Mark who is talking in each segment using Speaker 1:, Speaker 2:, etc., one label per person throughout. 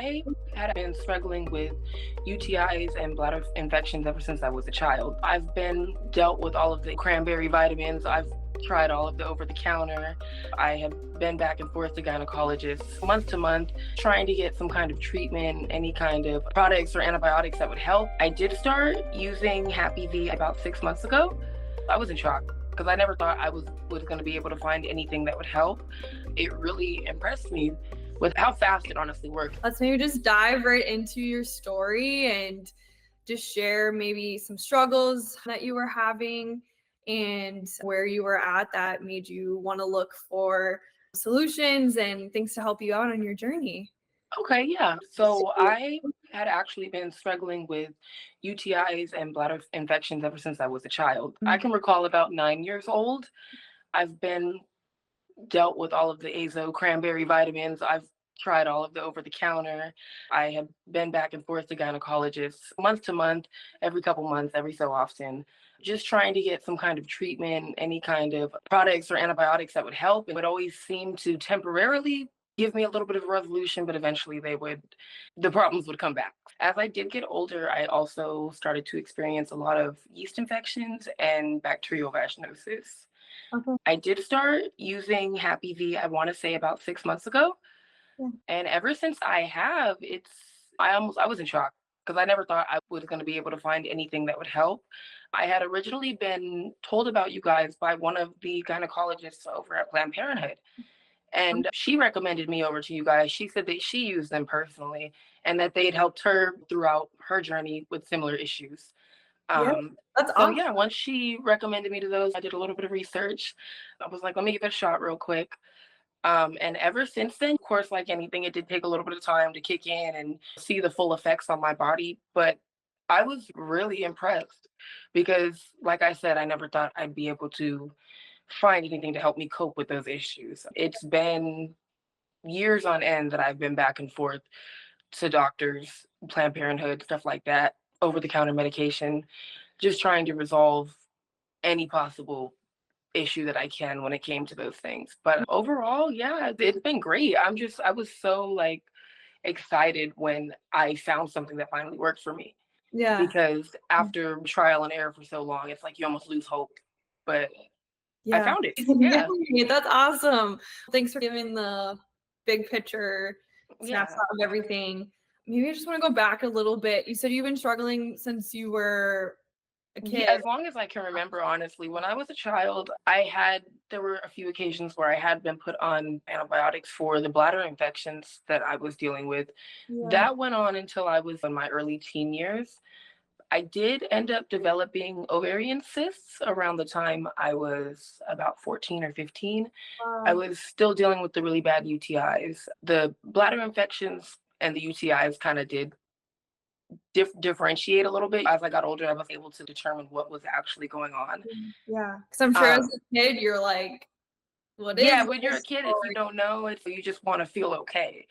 Speaker 1: I had been struggling with UTIs and bladder infections ever since I was a child. I've been dealt with all of the cranberry vitamins. I've tried all of the over-the-counter. I have been back and forth to gynecologists month to month, trying to get some kind of treatment, any kind of products or antibiotics that would help. I did start using Happy V about 6 months ago. I was in shock because I never thought I was going to be able to find anything that would help. It really impressed me with how fast it honestly worked.
Speaker 2: Let's maybe just dive right into your story and just share maybe some struggles that you were having and where you were at that made you want to look for solutions and things to help you out on your journey.
Speaker 1: Okay, yeah. So I had actually been struggling with UTIs and bladder infections ever since I was a child. I can recall about 9 years old. I've been dealt with all of the cranberry vitamins. I've tried all of the over the counter. I have been back and forth to gynecologists month to month, every couple months, every so often, just trying to get some kind of treatment, any kind of products or antibiotics that would help. It would always seem to temporarily give me a little bit of a resolution, but eventually the problems would come back. As I did get older, I also started to experience a lot of yeast infections and bacterial vaginosis.
Speaker 2: Okay.
Speaker 1: I did start using Happy V, I want to say about 6 months ago.
Speaker 2: Yeah.
Speaker 1: And ever since I have, I was in shock because I never thought I was going to be able to find anything that would help. I had originally been told about you guys by one of the gynecologists over at Planned Parenthood. And she recommended me over to you guys. She said that she used them personally and that they'd helped her throughout her journey with similar issues.
Speaker 2: Yeah, that's
Speaker 1: So
Speaker 2: awesome.
Speaker 1: yeah, once she recommended me to those, I did a little bit of research. I was like, let me give it a shot real quick. And ever since then, of course, like anything, it did take a little bit of time to kick in and see the full effects on my body. But I was really impressed because, like I said, I never thought I'd be able to find anything to help me cope with those issues. It's been years on end that I've been back and forth to doctors, Planned Parenthood, stuff like that, over the counter medication, just trying to resolve any possible issue that I can when it came to those things. But overall, yeah, it's been great. I was so like excited when I found something that finally worked for me
Speaker 2: Yeah.
Speaker 1: because after trial and error for so long, it's like you almost lose hope. But I
Speaker 2: Yeah.
Speaker 1: found it. Yeah.
Speaker 2: Yay, that's awesome. Thanks for giving the big picture
Speaker 1: Yeah.
Speaker 2: snapshot of everything. Maybe I just want to go back a little bit. You said you've been struggling since you were a
Speaker 1: Yeah,
Speaker 2: kid.
Speaker 1: as long as I can remember, honestly, when I was a child, there were a few occasions where I had been put on antibiotics for the bladder infections that I was dealing with.
Speaker 2: Yeah.
Speaker 1: That went on until I was in my early teen years. I did end up developing ovarian cysts around the time I was about 14 or 15. I
Speaker 2: Wow.
Speaker 1: was still dealing with the really bad UTIs. The bladder infections and the UTIs kind of did differentiate a little bit. As I got older, I was able to determine what was actually going on.
Speaker 2: Yeah. Because I'm sure as
Speaker 1: Um,
Speaker 2: a kid, you're like, what is
Speaker 1: yeah, when you're a
Speaker 2: this?
Speaker 1: kid, if
Speaker 2: Or,
Speaker 1: you don't know, you just want to feel okay.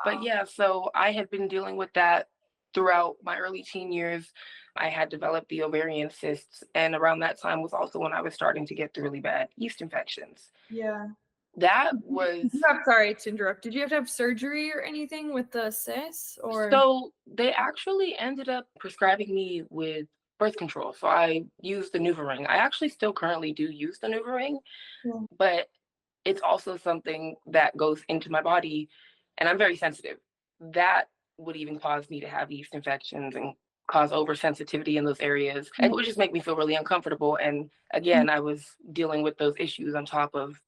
Speaker 1: But
Speaker 2: wow.
Speaker 1: yeah, so I had been dealing with that throughout my early teen years. I had developed the ovarian cysts, and around that time was also when I was starting to get the really bad yeast infections.
Speaker 2: Yeah.
Speaker 1: That
Speaker 2: Did
Speaker 1: was
Speaker 2: you have, sorry to interrupt. Did you have to have surgery or anything with the cysts or?
Speaker 1: so they actually ended up prescribing me with birth control. So I used the NuvaRing. I actually still currently do use the NuvaRing,
Speaker 2: Yeah.
Speaker 1: but it's also something that goes into my body, and I'm very sensitive. That would even cause me to have yeast infections and cause oversensitivity in those areas. And it would just make me feel really uncomfortable. And again, I was dealing with those issues on top of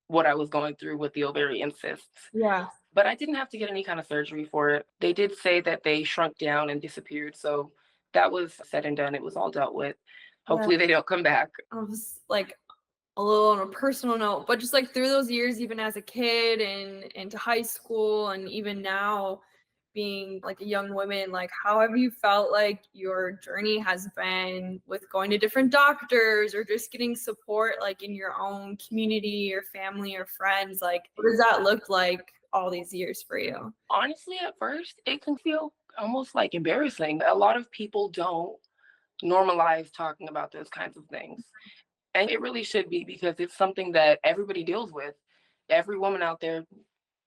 Speaker 1: what I was going through with the ovarian cysts.
Speaker 2: Yeah.
Speaker 1: But I didn't have to get any kind of surgery for it. They did say that they shrunk down and disappeared. So that was said and done. It was all dealt with.
Speaker 2: Yeah.
Speaker 1: Hopefully they don't come back.
Speaker 2: I was like a little on a personal note, but just like through those years, even as a kid and into high school, and even now being like a young woman, like how have you felt like your journey has been with going to different doctors or just getting support like in your own community or family or friends? Like, what does that look like all these years for you?
Speaker 1: Honestly, at first, it can feel almost like embarrassing. A lot of people don't normalize talking about those kinds of things. And it really should be because it's something that everybody deals with. Every woman out there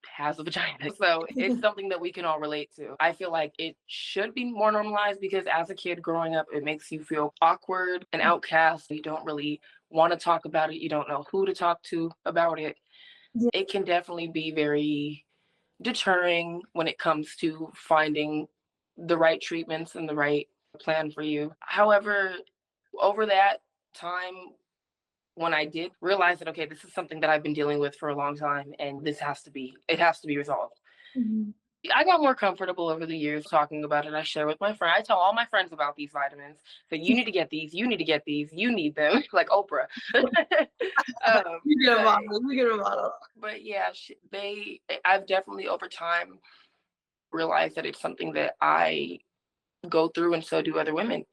Speaker 1: has a vagina. So it's something that we can all relate to. I feel like it should be more normalized because as a kid growing up, it makes you feel awkward and outcast. You don't really want to talk about it. You don't know who to talk to about it.
Speaker 2: Yeah.
Speaker 1: It can definitely be very deterring when it comes to finding the right treatments and the right plan for you. However, over that time, when I did realize that, okay, this is something that I've been dealing with for a long time and it has to be resolved.
Speaker 2: Mhm.
Speaker 1: I got more comfortable over the years talking about it. I share with my friend. I tell all my friends about these vitamins. So you need to get these. You need to get these. You need them, like Oprah.
Speaker 2: You get a
Speaker 1: But
Speaker 2: bottle. You get a bottle.
Speaker 1: yeah, I've definitely over time realized that it's something that I go through, and so do other women.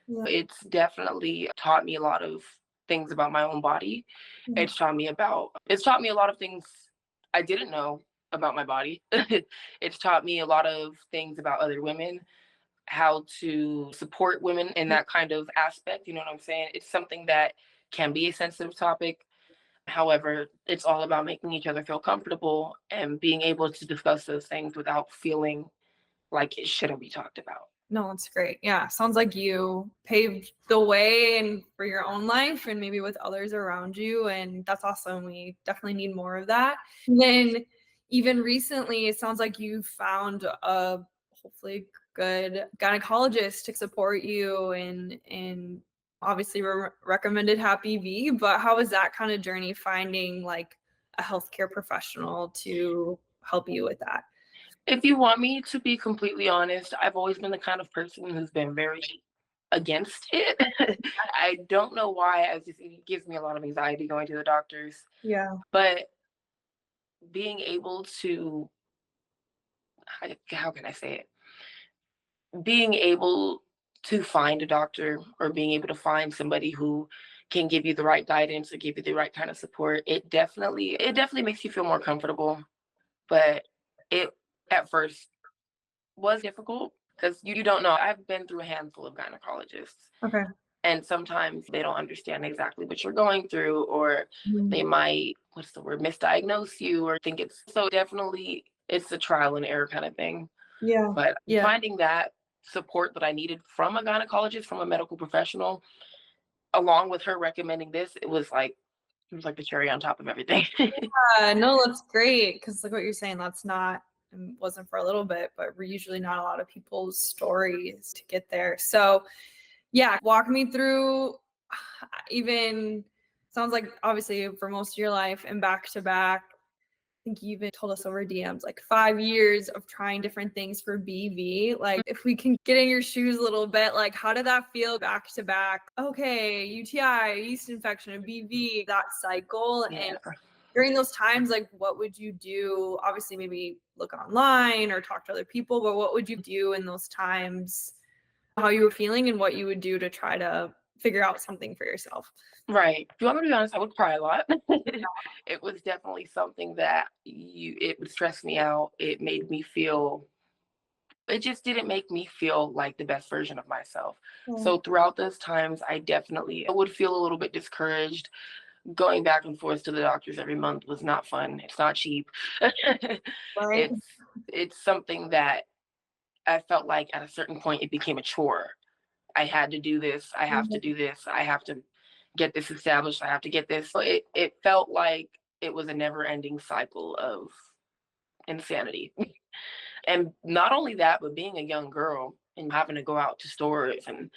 Speaker 2: Yeah.
Speaker 1: It's definitely taught me a lot of things about my own body.
Speaker 2: Mhm.
Speaker 1: It's taught me a lot of things I didn't know about my body. It's taught me a lot of things about other women, how to support women in that kind of aspect. You know what I'm saying? It's something that can be a sensitive topic. However, it's all about making each other feel comfortable and being able to discuss those things without feeling like it shouldn't be talked about.
Speaker 2: No, that's great. Yeah, sounds like you paved the way and for your own life and maybe with others around you, and that's awesome. We definitely need more of that. And then even recently, it sounds like you found a hopefully good gynecologist to support you and obviously recommended Happy V. But how was that kind of journey finding like a healthcare professional to help you with that?
Speaker 1: If you want me to be completely honest, I've always been the kind of person who's been very against it. I don't know why. It gives me a lot of anxiety going to the doctors.
Speaker 2: Yeah.
Speaker 1: But being able to, how can I say it? Being able to find a doctor or being able to find somebody who can give you the right guidance or give you the right kind of support, it definitely makes you feel more comfortable. But it at first was difficult because you don't know. I've been through a handful of gynecologists,
Speaker 2: Okay.
Speaker 1: and sometimes they don't understand exactly what you're going through, or
Speaker 2: Mhm.
Speaker 1: they might, what's the word, misdiagnose you, or think it's so definitely it's a trial and error kind of thing.
Speaker 2: Yeah.
Speaker 1: But
Speaker 2: Yeah.
Speaker 1: finding that support that I needed from a gynecologist, from a medical professional, along with her recommending this, it was like the cherry on top of everything.
Speaker 2: No, that's great because like what you're saying, that's not and wasn't for a little bit, but we're usually not a lot of people's stories to get there. So yeah, walk me through even sounds like obviously for most of your life and back to back. I think you even told us over DMs like 5 years of trying different things for BV. Like, if we can get in your shoes a little bit, like, how did that feel back to back? Okay, UTI, yeast infection, and BV, that cycle.
Speaker 1: Yeah.
Speaker 2: And during those times, like, what would you do? Obviously, maybe look online or talk to other people, but what would you do in those times? How you were feeling and what you would do to try to figure out something for yourself?
Speaker 1: Right. If you want me to be honest, I would cry a lot. It was definitely something that it would stress me out. It just didn't make me feel like the best version of myself.
Speaker 2: Mm.
Speaker 1: So throughout those times, I would feel a little bit discouraged. Going back and forth to the doctors every month was not fun. It's not cheap.
Speaker 2: Right?
Speaker 1: it's it's something that I felt like at a certain point it became a chore. I had to do this. I have to do this. I have to get this established. I have to get this. So it felt like it was a never ending cycle of insanity. And not only that, but being a young girl and having to go out to stores and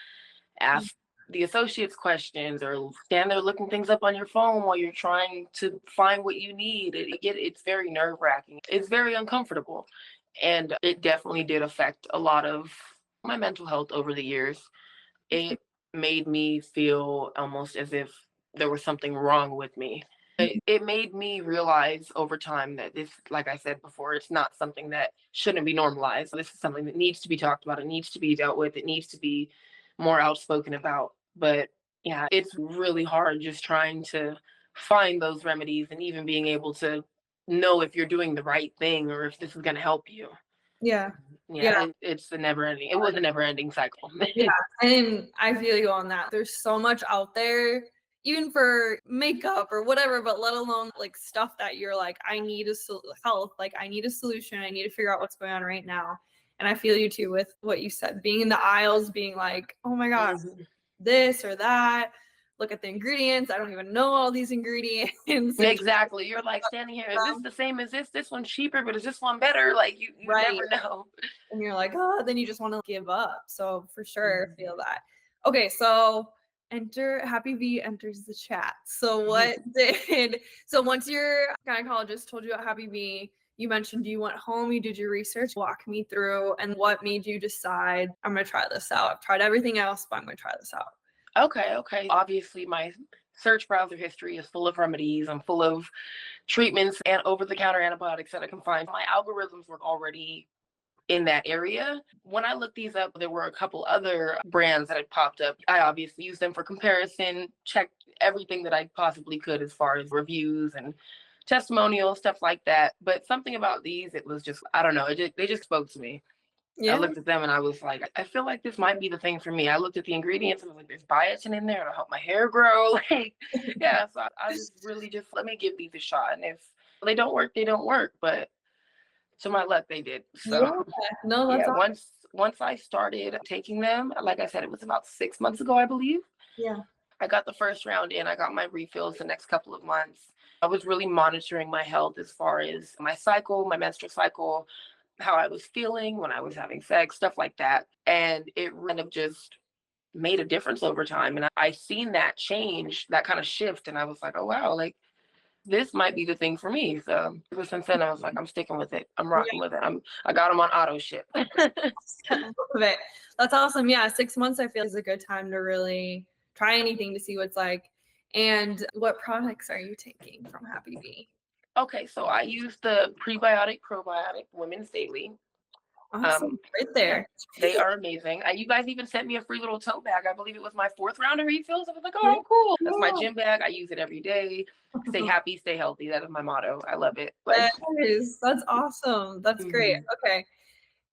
Speaker 1: ask the associates questions or stand there looking things up on your phone while you're trying to find what you need. It's very nerve wracking. It's very uncomfortable. And it definitely did affect a lot of my mental health over the years. It made me feel almost as if there was something wrong with me. It made me realize over time that this, like I said before, it's not something that shouldn't be normalized. This is something that needs to be talked about. It needs to be dealt with. It needs to be more outspoken about. But yeah, it's really hard just trying to find those remedies and even being able to know if you're doing the right thing or if this is going to help you.
Speaker 2: Yeah.
Speaker 1: Yeah,
Speaker 2: Yeah.
Speaker 1: it was a never ending cycle.
Speaker 2: Yeah, and I feel you on that. There's so much out there, even for makeup or whatever, but let alone like stuff that you're like, I need health, like I need a solution. I need to figure out what's going on right now. And I feel you too with what you said, being in the aisles, being like, oh my gosh,
Speaker 1: Mhm.
Speaker 2: this or that. Look at the ingredients. I don't even know all these ingredients. And
Speaker 1: Exactly. You're like standing here. Is this the same as this? This one's cheaper, but is this one better? Like you
Speaker 2: right.
Speaker 1: never know.
Speaker 2: And you're like, oh, then you just want to give up. So for sure,
Speaker 1: Mhm.
Speaker 2: feel that. Okay, so Happy V enters the chat. So so once your gynecologist told you about Happy V, you mentioned you went home, you did your research, walk me through, and what made you decide, I'm gonna try this out. I've tried everything else, but I'm gonna try this out.
Speaker 1: Okay. Obviously, my search browser history is full of remedies. I'm full of treatments and over-the-counter antibiotics that I can find. My algorithms were already in that area. When I looked these up, there were a couple other brands that had popped up. I obviously used them for comparison, checked everything that I possibly could as far as reviews and testimonials, stuff like that. But something about these, it was just, I don't know, they just spoke to me. I
Speaker 2: Yeah.
Speaker 1: looked at them and I was like, I feel like this might be the thing for me. I looked at the ingredients and was like, there's biotin in there to help my hair grow. Like, yeah. So I was really just, let me give these a shot. And if they don't work, they don't work. But to my luck, they did.
Speaker 2: Yeah.
Speaker 1: So
Speaker 2: No, that's
Speaker 1: yeah,
Speaker 2: awesome.
Speaker 1: once I started taking them, like I said, it was about 6 months ago, I believe.
Speaker 2: Yeah.
Speaker 1: I got the first round in. I got my refills the next couple of months. I was really monitoring my health as far as my cycle, my menstrual cycle, how I was feeling when I was having sex, stuff like that. And it kind of just made a difference over time. And I seen that change, that kind of shift. And I was like, oh, wow, like this might be the thing for me. So ever since then, I was like, I'm sticking with it. I'm rocking with it. I got them on auto ship.
Speaker 2: Love it. That's awesome. Yeah, 6 months I feel is a good time to really try anything to see what's like. And what products are you taking from Happy Bee?
Speaker 1: Okay, so I use the Prebiotic Probiotic Women's Daily.
Speaker 2: Awesome. Right
Speaker 1: Yeah,
Speaker 2: there.
Speaker 1: they are amazing. You guys even sent me a free little tote bag. I believe it was my fourth round of refills. I was like,
Speaker 2: Yeah.
Speaker 1: oh, cool. That's my gym bag. I use it every day. Stay happy, stay healthy. That is my motto. I love it. Like,
Speaker 2: That's awesome. That's great.
Speaker 1: mhm.
Speaker 2: Okay.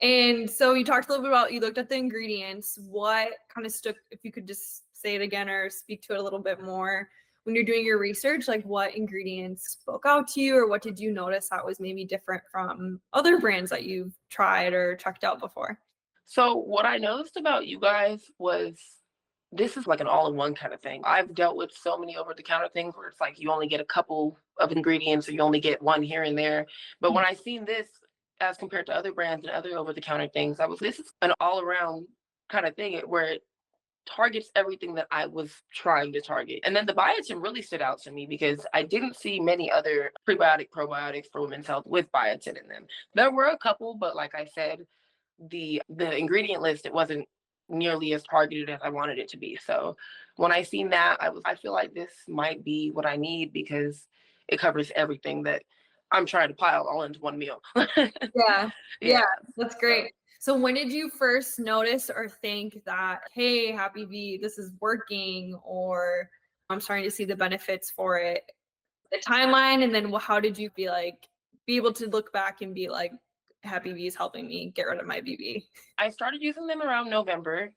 Speaker 2: And so you talked a little bit about, you looked at the ingredients. What kind of stuck, if you could just say it again or speak to it a little bit more when you're doing your research, like what ingredients spoke out to you or what did you notice that was maybe different from other brands that you've tried or checked out before?
Speaker 1: So what I noticed about you guys was this is like an all-in-one kind of thing. I've dealt with so many over-the-counter things where it's like you only get a couple of ingredients or you only get one here and there. But when I seen this as compared to other brands and other over-the-counter things, this is an all-around kind of thing where it targets everything that I was trying to target. And then the biotin really stood out to me because I didn't see many other prebiotic probiotics for women's health with biotin in them. There were a couple, but like I said, the ingredient list, it wasn't nearly as targeted as I wanted it to be. So when I seen that, I feel like this might be what I need because it covers everything that I'm trying to pile all into one meal.
Speaker 2: Yeah. Yeah.
Speaker 1: Yeah.
Speaker 2: That's
Speaker 1: So
Speaker 2: great. So when did you first notice or think that, hey, Happy Bee, this is working, or I'm starting to see the benefits for it? The timeline, and then how did you be able to look back and be like, Happy Bee is helping me get rid of my BB?
Speaker 1: I started using them around November.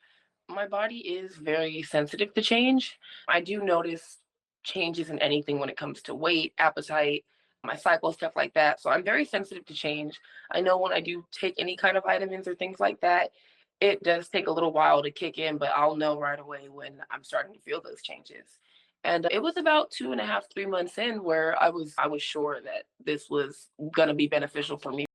Speaker 1: My body is very sensitive to change. I do notice changes in anything when it comes to weight, appetite, my cycle, stuff like that. So I'm very sensitive to change. I know when I do take any kind of vitamins or things like that, it does take a little while to kick in, but I'll know right away when I'm starting to feel those changes. And it was about 2.5, 3 months in where I was sure that this was gonna be beneficial for me